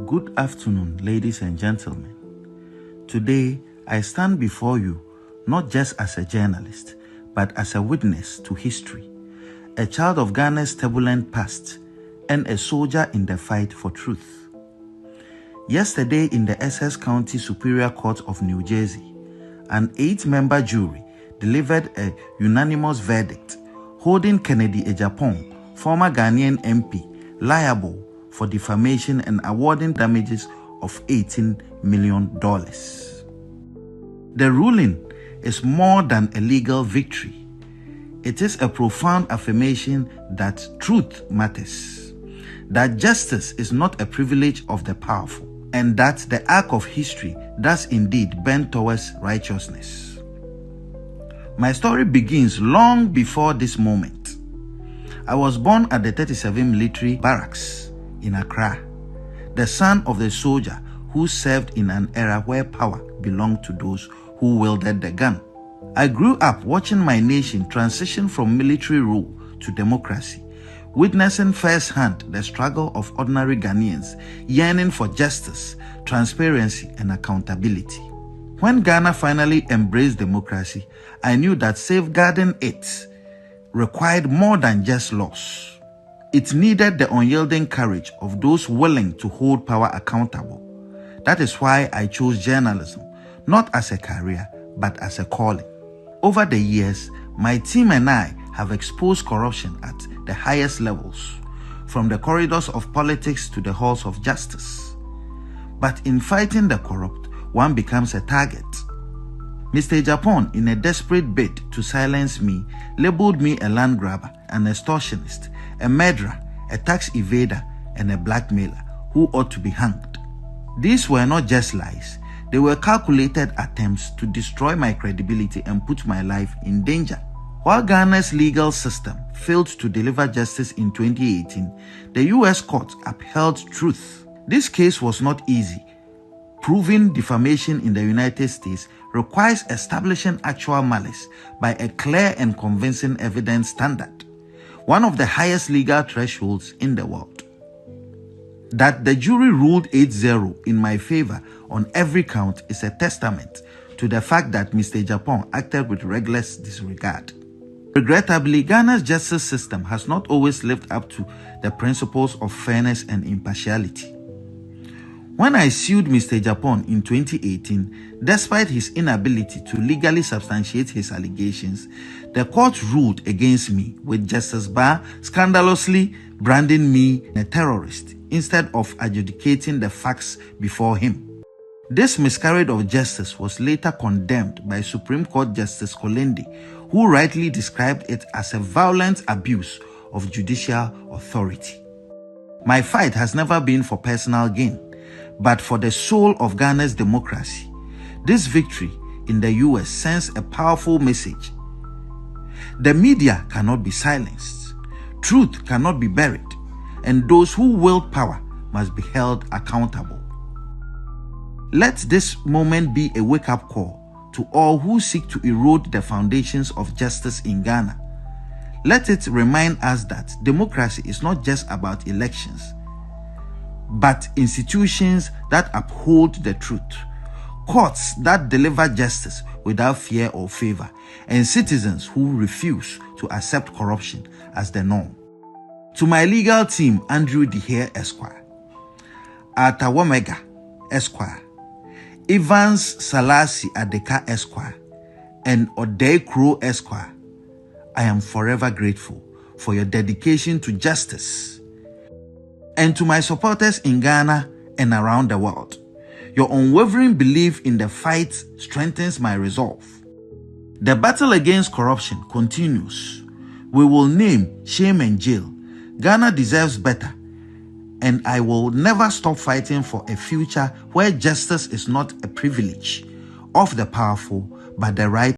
Good afternoon, ladies and gentlemen. Today, I stand before you not just as a journalist, but as a witness to history, a child of Ghana's turbulent past, and a soldier in the fight for truth. Yesterday, in the Essex County Superior Court of New Jersey, an 8-member jury delivered a unanimous verdict holding Kennedy Agyapong, former Ghanaian MP, liable for defamation and awarding damages of $18 million. The ruling is more than a legal victory. It is a profound affirmation that truth matters, that justice is not a privilege of the powerful, and that the arc of history does indeed bend towards righteousness. My story begins long before this moment. I was born at the 37 Military Barracks in Accra, the son of the soldier who served in an era where power belonged to those who wielded the gun. I grew up watching my nation transition from military rule to democracy, witnessing firsthand the struggle of ordinary Ghanaians yearning for justice, transparency, and accountability. When Ghana finally embraced democracy, I knew that safeguarding it required more than just laws. It needed the unyielding courage of those willing to hold power accountable. That is why I chose journalism, not as a career, but as a calling. Over the years, my team and I have exposed corruption at the highest levels, from the corridors of politics to the halls of justice. But in fighting the corrupt, one becomes a target. Mr. Agyapong, in a desperate bid to silence me, labeled me a land grabber, an extortionist, a murderer, a tax evader, and a blackmailer who ought to be hanged. These were not just lies. They were calculated attempts to destroy my credibility and put my life in danger. While Ghana's legal system failed to deliver justice in 2018, the U.S. court upheld truth. This case was not easy. Proving defamation in the United States requires establishing actual malice by a clear and convincing evidence standard, one of the highest legal thresholds in the world. That the jury ruled 8-0 in my favor on every count is a testament to the fact that Mr. Agyapong acted with reckless disregard. Regrettably, Ghana's justice system has not always lived up to the principles of fairness and impartiality. When I sued Mr. Agyapong in 2018, despite his inability to legally substantiate his allegations, the court ruled against me, with Justice Barr scandalously branding me a terrorist instead of adjudicating the facts before him. This miscarriage of justice was later condemned by Supreme Court Justice Kolende, who rightly described it as a violent abuse of judicial authority. My fight has never been for personal gain, but for the soul of Ghana's democracy. This victory in the US sends a powerful message. The media cannot be silenced, truth cannot be buried, and those who wield power must be held accountable. Let this moment be a wake-up call to all who seek to erode the foundations of justice in Ghana. Let it remind us that democracy is not just about elections, but institutions that uphold the truth, courts that deliver justice without fear or favor, and citizens who refuse to accept corruption as the norm. To my legal team, Andrew Dehere Esquire, Arthur Womega Esquire, Evans Salasi Adeka Esquire, and Odei Crow Esquire, I am forever grateful for your dedication to justice. And to my supporters in Ghana and around the world, your unwavering belief in the fight strengthens my resolve. The battle against corruption continues. We will name, shame, and jail. Ghana deserves better, and I will never stop fighting for a future where justice is not a privilege of the powerful, but the right